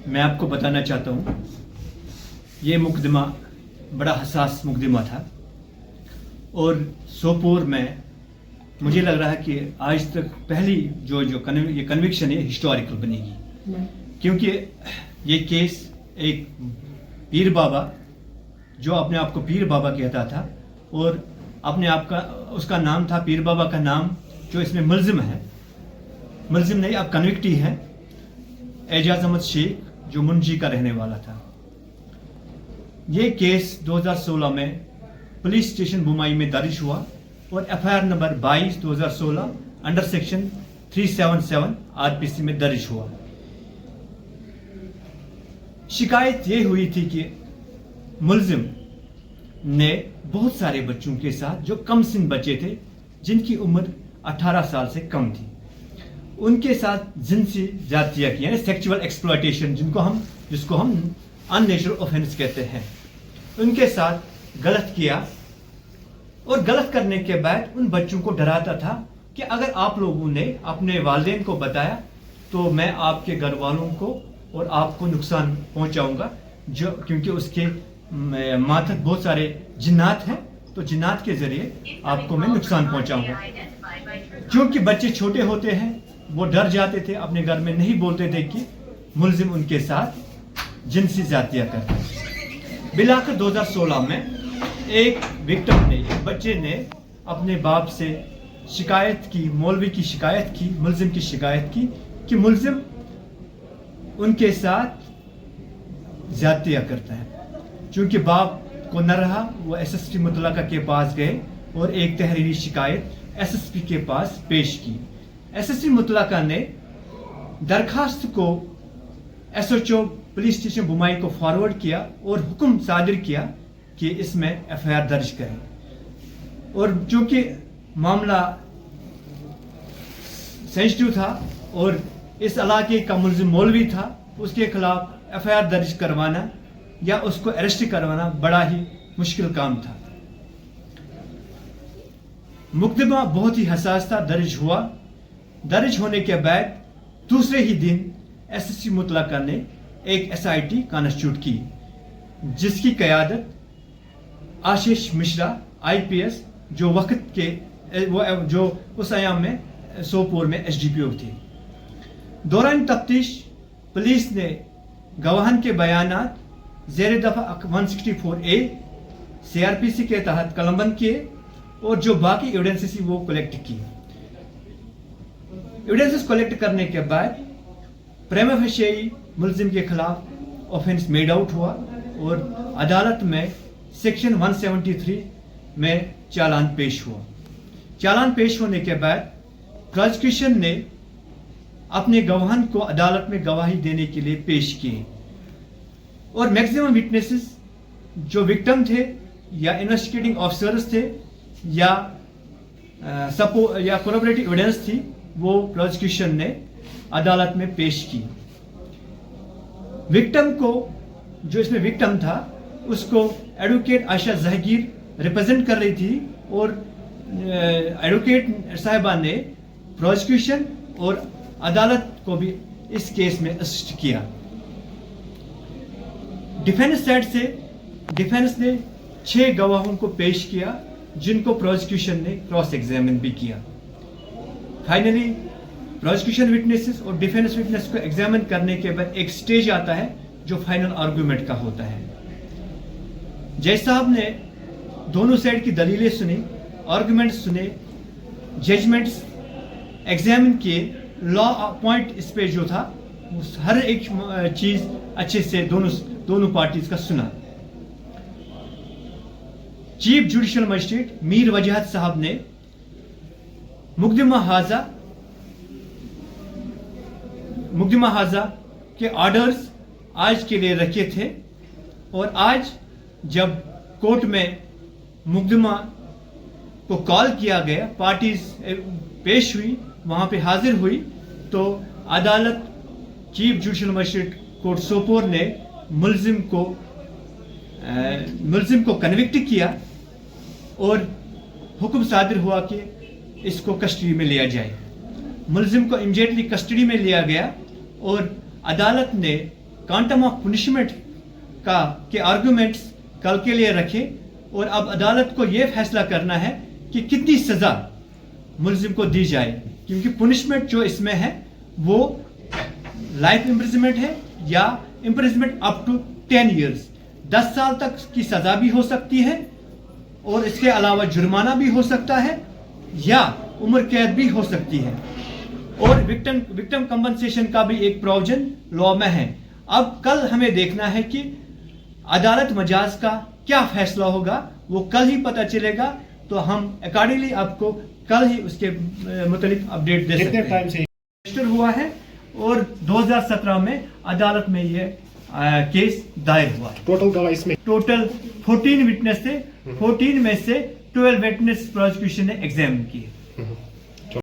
मैं आपको बताना चाहता हूँ ये मुकदमा बड़ा हसास मुकदमा था और सोपोर में मुझे लग रहा है कि आज तक पहली ये कन्विक्शन है हिस्टोरिकल बनेगी, क्योंकि ये केस एक पीर बाबा जो अपने आप को पीर बाबा कहता था और अपने आप का उसका नाम था पीर बाबा का नाम, जो इसमें मुलजिम नहीं अब कन्विक्ट ही है, एजाज अहमद शेख जो मुंशी का रहने वाला था। ये केस 2016 में पुलिस स्टेशन बुमाई में दर्ज हुआ और FIR number 22/2016 under section 377 RPC में दर्ज हुआ। शिकायत ये हुई थी कि मुलजिम ने बहुत सारे बच्चों के साथ जो कम सिन बच्चे थे जिनकी उम्र 18 साल से कम थी, उनके साथ जिनसी जातिया की यानी सेक्सुअल एक्सप्लॉयटेशन जिसको हम अननेचुरल ऑफेंस कहते हैं, उनके साथ गलत किया और गलत करने के बाद उन बच्चों को डराता था कि अगर आप लोगों ने अपने वालिदैन को बताया तो मैं आपके घर वालों को और आपको नुकसान पहुंचाऊंगा, जो क्योंकि उसके मातहत बहुत सारे जिन्नात हैं, तो जिन्नात के जरिए आपको मैं नुकसान पहुंचाऊंगा। क्योंकि बच्चे छोटे होते हैं वो डर जाते थे, अपने घर में नहीं बोलते थे कि मुलजिम उनके साथ जिनसी जातिया करता है। बिलाकर 2016 में एक विक्टिम ने, एक बच्चे ने अपने बाप से शिकायत की, मौलवी की शिकायत की, मुलजिम की शिकायत की कि मुलजिम उनके साथ ज्यादतियां करता है। चूंकि बाप को न रहा, वो एसएसपी मुतलका के पास गए और एक तहरीरी शिकायत एसएसपी के पास पेश की। एसएसपी मुतलका ने दरखास्त को एसएचओ पुलिस स्टेशन बुमाई को फॉरवर्ड किया और हुक्म सादिर किया कि इसमें एफआईआर दर्ज करें। और चूंकि मामला सेंसिटिव था और इस इलाके का मुलजिम मौलवी था, उसके खिलाफ एफआईआर दर्ज करवाना या उसको अरेस्ट करवाना बड़ा ही मुश्किल काम था। मुकदमा बहुत ही हसास था। दर्ज होने के बाद दूसरे ही दिन एसएसपी मुतलका ने एक एसआईटी कॉन्स्टिट्यूट की, जिसकी क़यादत आशीष मिश्रा आईपीएस जो वक्त के जो उस अयाम में सोपोर में एसडीपीओ थे। दौरान तफ्तीश पुलिस ने गवाहन के बयानात ज़ेर दफा 164A सीआरपीसी के तहत कलमबंद किए और जो बाकी एविडेंसेस वो कलेक्ट की। एविडेंसेस कलेक्ट करने के बाद प्रीमा फेशियी मुलजिम के खिलाफ ऑफेंस मेड आउट हुआ और अदालत में सेक्शन 173 में चालान पेश हुआ। चालान पेश होने के बाद प्रोसिक्यूशन ने अपने गवाहन को अदालत में गवाही देने के लिए पेश किए और मैक्सिमम विटनेसेस जो विक्टिम थे या इन्वेस्टिगेटिंग ऑफिसर्स थे या कोलैबोरेटिव एविडेंस थी, वो प्रोसिक्यूशन ने अदालत में पेश की। विक्टिम को, जो इसमें विक्टिम था, उसको एडवोकेट आयशा जहांगीर रिप्रेजेंट कर रही थी और एडवोकेट साहिबा ने प्रोसिक्यूशन और अदालत को भी इस केस में असिस्ट किया। डिफेंस साइड से डिफेंस ने 6 गवाहों को पेश किया, जिनको प्रोसिक्यूशन ने क्रॉस एग्जामिन भी किया। फाइनली प्रोसिक्यूशन विटनेसेस और डिफेंस विटनेस को एग्जामिन करने के बाद एक स्टेज आता है जो फाइनल आर्गुमेंट का होता है। जज साहब ने दोनों साइड की दलीलें सुनी, आर्गुमेंट्स सुने, जजमेंट्स एग्जामिन किए, लॉ पॉइंट इस पे जो था हर एक चीज अच्छे से दोनों पार्टीज का सुना। चीफ जुडिशियल मजिस्ट्रेट मीर वजाहत साहब ने मुकदमा हाजा के ऑर्डर्स आज के लिए रखे थे और आज जब कोर्ट में मुकदमा को कॉल किया गया, पार्टीज पेश हुई, वहां पे हाजिर हुई, तो अदालत chief judicial magistrate court Sopore ने मुलजिम को कन्विक्ट किया और हुक्म सादिर हुआ कि इसको कस्टडी में लिया जाए। मुलजिम को इमीडिएटली कस्टडी में लिया गया और अदालत ने क्वांटम ऑफ पनिशमेंट के आर्गूमेंट्स कल के लिए रखे और अब अदालत को यह फैसला करना है कि कितनी सजा मुलजिम को दी जाए, क्योंकि पनिशमेंट जो इसमें है वो लाइफ इम्प्रिजनमेंट है या इम्प्रिजनमेंट अप टू 10 ईयर्स, 10 साल तक की सजा भी हो सकती है और इसके अलावा जुर्माना भी हो सकता है या उम्र कैद भी हो सकती है। और विक्टिम कंपनसेशन का भी एक प्रोविजन लॉ में है। अब कल हमें देखना है कि अदालत मजाज का क्या फैसला होगा, वो कल ही पता चलेगा, तो हम अकॉर्डिंगली आपको कल ही उसके मुतालिक अपडेट दे सकते हैं। टाइम से रजिस्टर हुआ है और 2017 में अदालत में ये केस दायर हुआ है। टोटल गवाह इसमें टोटल 14 विटनेस थे, 14 में से 12 विटनेस प्रोसिक्यूशन ने एग्जामिन किए।